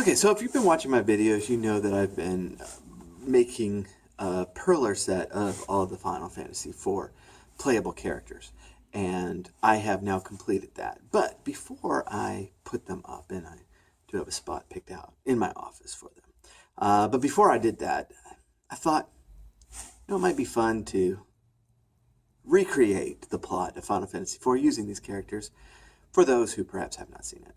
Okay, so if you've been watching my videos, you know that I've been making a perler set of all of the Final Fantasy IV playable characters. And I have now completed that. But before I put them up, and I do have a spot picked out in my office for them. But before I did that, I thought, it might be fun to recreate the plot of Final Fantasy IV using these characters for those who perhaps have not seen it.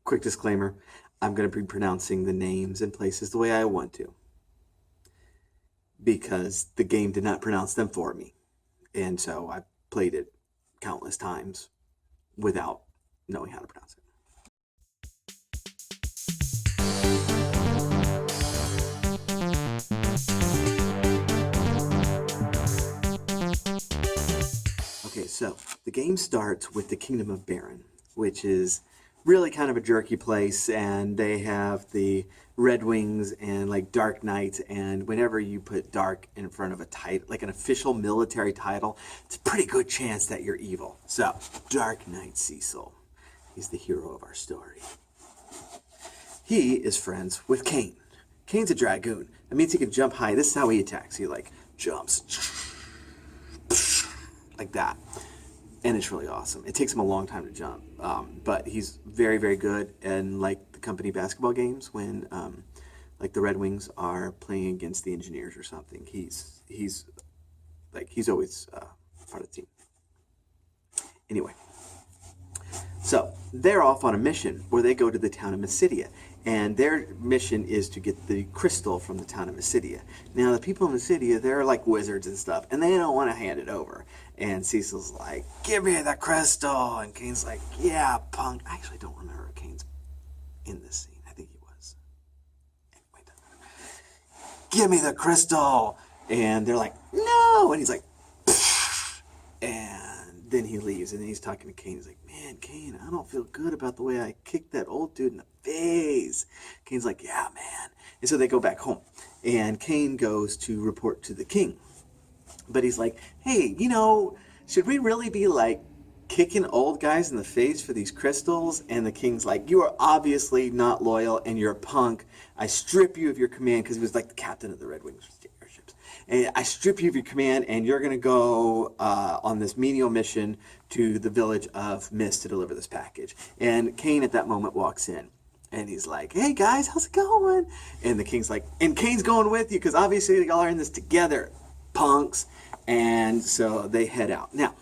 Quick disclaimer, I'm going to be pronouncing the names and places the way I want to, because the game did not pronounce them for me. And so I played it countless times without knowing how to pronounce it. Okay, so the game starts with the Kingdom of Baron, which is really kind of a jerky place, and they have the Red Wings and like Dark Knights, and whenever you put Dark in front of a title, like an official military title, it's a pretty good chance that you're evil. So, Dark Knight Cecil, he's the hero of our story. He is friends with Kain. Kain's a dragoon. That means he can jump high. This is how he attacks. He like jumps like that. And it's really awesome. It takes him a long time to jump, but he's very, very good. And like the company basketball games, when like the Red Wings are playing against the Engineers or something, he's always part of the team. Anyway, so they're off on a mission where they go to the town of Mysidia, and their mission is to get the crystal from the town of Mysidia. Now, the people of Mysidia, they're like wizards and stuff, and they don't want to hand it over. And Cecil's like, give me the crystal. And Kain's like, yeah, punk. I actually don't remember if Kain's in this scene. I think he was. Anyway, give me the crystal. And they're like, no. And he's like, pfft. And then he leaves. And then he's talking to Kain. He's like, man, Kain, I don't feel good about the way I kicked that old dude in the face. Kain's like, yeah, man. And so they go back home. And Kain goes to report to the king. But he's like, hey, should we really be like kicking old guys in the face for these crystals? And the king's like, you are obviously not loyal and you're a punk. I strip you of your command, because he was like the captain of the Red Wings airships. And I strip you of your command, and you're going to go on this menial mission to the village of Mist to deliver this package. And Kain at that moment walks in. And he's like, hey guys, how's it going? And the king's like, and Kain's going with you, because obviously y'all are in this together, punks. And so they head out. Now,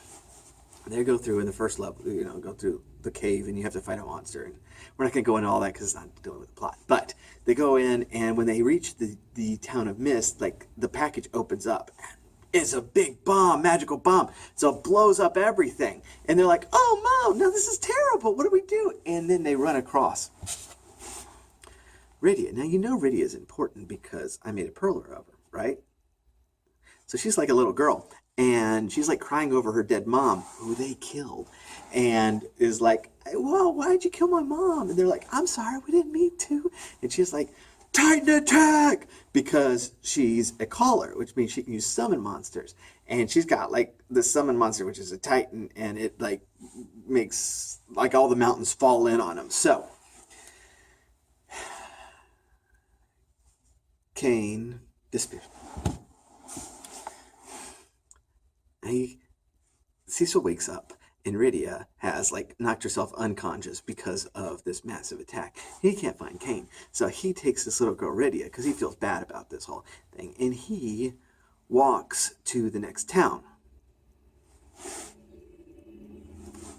they go through in the first level, go through the cave, and you have to fight a monster. And we're not going to go into all that because it's not dealing with the plot. But they go in, and when they reach the town of Mist, like the package opens up. It's a big bomb, magical bomb. So it blows up everything. And they're like, oh, Mom, no, this is terrible. What do we do? And then they run across Rydia. Now, Rydia is important because I made a perler of her, right? So she's like a little girl, and she's like crying over her dead mom, who they killed, and is like, well, why'd you kill my mom? And they're like, I'm sorry, we didn't mean to. And she's like, Titan attack! Because she's a caller, which means she can use summon monsters. And she's got like the summon monster, which is a Titan, and it like makes like all the mountains fall in on them. So Kain disappears. Cecil wakes up, and Rydia has like knocked herself unconscious because of this massive attack. He can't find Kain, so he takes this little girl Rydia because he feels bad about this whole thing, and he walks to the next town.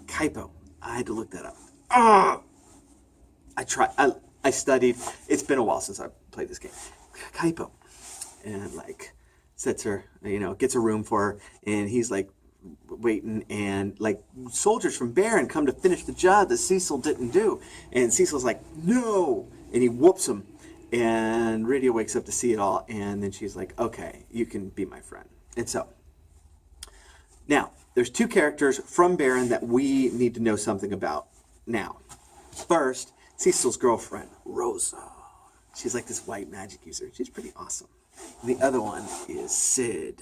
Kaipo. I had to look that up. I studied. It's been a while since I played this game. Kaipo, and like sets her, gets a room for her, and he's like waiting, and like soldiers from Baron come to finish the job that Cecil didn't do, and Cecil's like, no, and he whoops him, and Rydia wakes up to see it all, and then she's like, okay, you can be my friend. And so now there's two characters from Baron that we need to know something about now. First, Cecil's girlfriend, Rosa. She's like this white magic user. She's pretty awesome. The other one is Sid.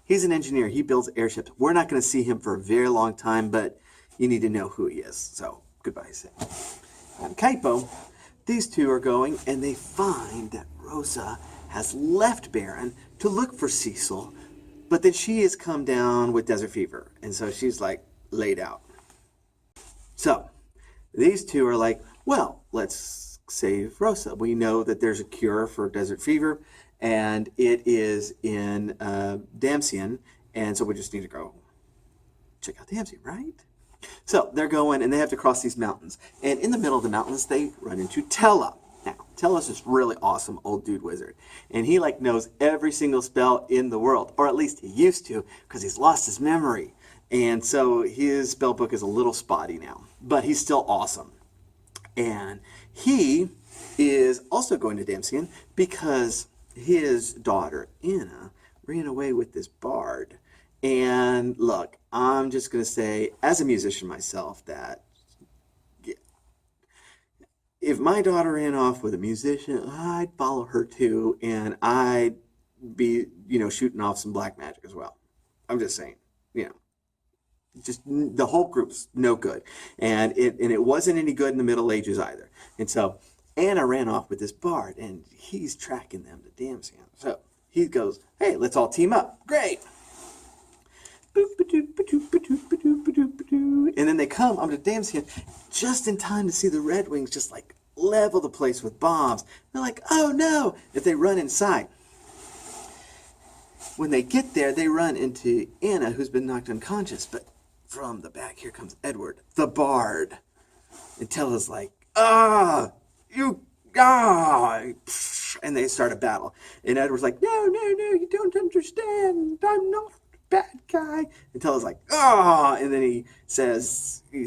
He's an engineer. He builds airships. We're not going to see him for a very long time, but you need to know who he is. So, goodbye, Sid. And Kaipo these two are going, and they find that Rosa has left Baron to look for Cecil, but then she has come down with desert fever, and so she's like laid out. So these two are like, well, let's save Rosa. We know that there's a cure for desert fever, and it is in Damsian, and so we just need to go check out Damsian, right? So they're going, and they have to cross these mountains. And in the middle of the mountains, they run into Tella. Now, Tella's this really awesome old dude wizard. And he like knows every single spell in the world, or at least he used to, because he's lost his memory. And so his spell book is a little spotty now, but he's still awesome. And he is also going to Damsian because his daughter, Anna, ran away with this bard. And look, I'm just going to say, as a musician myself, that if my daughter ran off with a musician, I'd follow her too, and I'd be, shooting off some black magic as well. I'm just saying, just the whole group's no good. And it wasn't any good in the Middle Ages either. And so Anna ran off with this bard, and he's tracking them to Damsian. So he goes, hey, let's all team up. Great. And then they come up to Damsian just in time to see the Red Wings just like level the place with bombs. They're like, oh no, if they run inside. When they get there, they run into Anna, who's been knocked unconscious. But from the back, here comes Edward, the bard. And Tella's like, and they start a battle. And Edward's like, no, you don't understand. I'm not bad guy. And Tella's like, and then he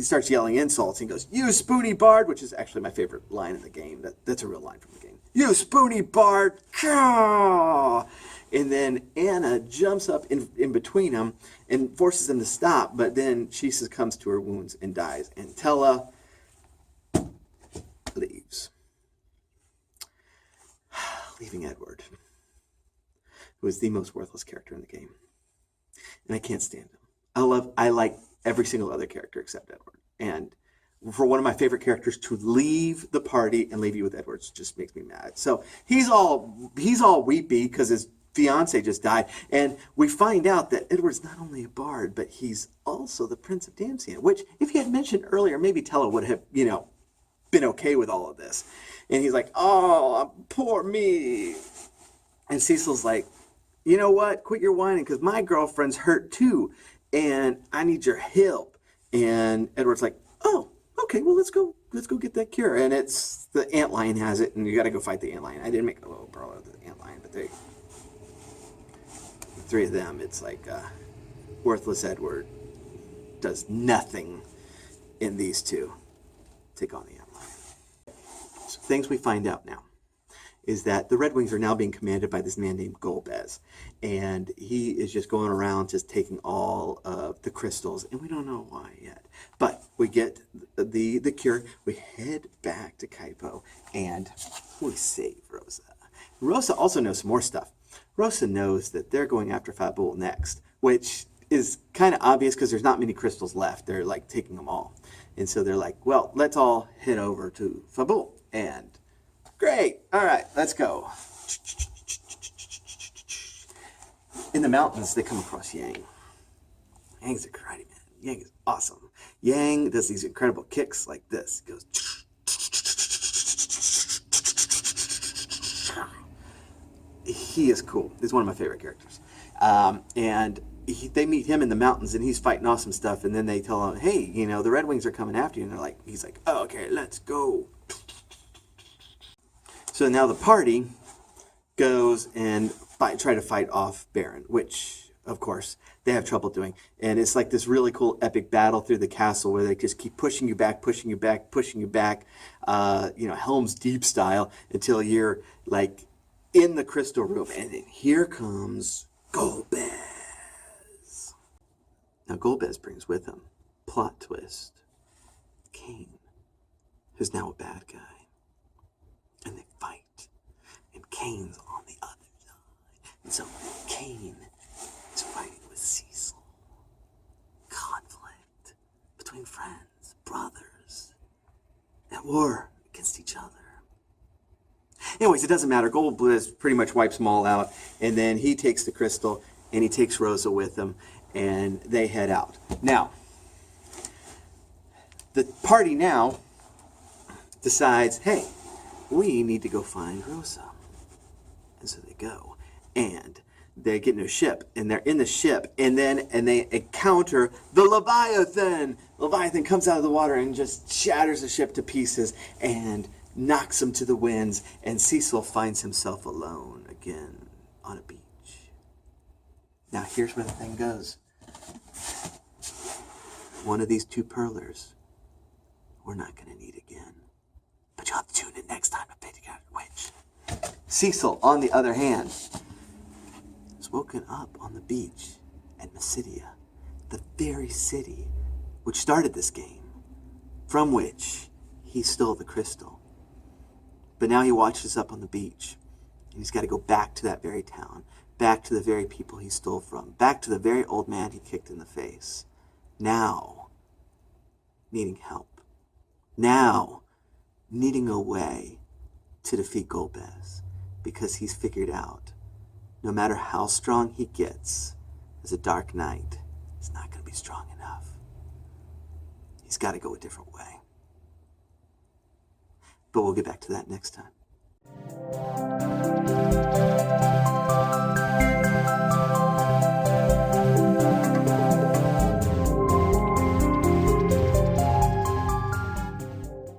starts yelling insults. He goes, you spoony bard, which is actually my favorite line in the game. That's a real line from the game. You spoony bard. And then Anna jumps up in between them and forces them to stop, but then she succumbs to her wounds and dies. And Tella leaves. Leaving Edward, who is the most worthless character in the game. And I can't stand him. I like every single other character except Edward. And for one of my favorite characters to leave the party and leave you with Edward just makes me mad. So he's all weepy because his fiance just died. And we find out that Edward's not only a bard, but he's also the Prince of Damsian, which if he had mentioned earlier, maybe Tella would have, been okay with all of this. And he's like, oh, poor me. And Cecil's like, you know what? Quit your whining because my girlfriend's hurt too. And I need your help. And Edward's like, oh, okay, well, let's go get that cure. And it's the antlion has it, and you got to go fight the antlion. I didn't make a little brawl of the antlion, but the three of them, it's like worthless Edward does nothing in these two. Take on the antlion. So things we find out now is that the Red Wings are now being commanded by this man named Golbez. And he is just going around just taking all of the crystals, and we don't know why yet. But we get the cure, we head back to Kaipo, and we save Rosa. Rosa also knows some more stuff. Rosa knows that they're going after Fabul next, which is kind of obvious because there's not many crystals left. They're like taking them all. And so they're like, well, let's all head over to Fabul. And great. All right, let's go. In the mountains, they come across Yang. Yang's a karate man. Yang is awesome. Yang does these incredible kicks like this. He goes. He is cool. He's one of my favorite characters. And they meet him in the mountains, and he's fighting off some stuff. And then they tell him, "Hey, the Red Wings are coming after you." And he's like, "Oh, okay, let's go." So now the party goes and try to fight off Baron, which, of course, they have trouble doing. And it's like this really cool epic battle through the castle where they just keep pushing you back, Helm's Deep style, until you're like in the crystal room. And then here comes Golbez. Now Golbez brings with him, plot twist, Cain, who's now a bad guy. And they fight. And Cain's on the other side. And so Cain is fighting with Cecil. Conflict between friends, brothers, at war against each other. Anyways, it doesn't matter. Goldblizz pretty much wipes them all out, and then he takes the crystal, and he takes Rosa with him, and they head out. Now, the party now decides, hey, we need to go find Rosa. And so they go, and they get into a ship, and they're in the ship, and they encounter the Leviathan. Leviathan comes out of the water and just shatters the ship to pieces and knocks him to the winds, and Cecil finds himself alone again on a beach. Now here's where the thing goes. One of these two perlers we're not going to need again. But you'll have to tune in next time to figure out which. Cecil, on the other hand, is woken up on the beach at Mysidia, the very city which started this game, from which he stole the crystal. But now he watches up on the beach, and he's got to go back to that very town, back to the very people he stole from, back to the very old man he kicked in the face. Now, needing help. Now, needing a way to defeat Golbez, because he's figured out no matter how strong he gets as a Dark Knight, he's not going to be strong enough. He's got to go a different way. But we'll get back to that next time.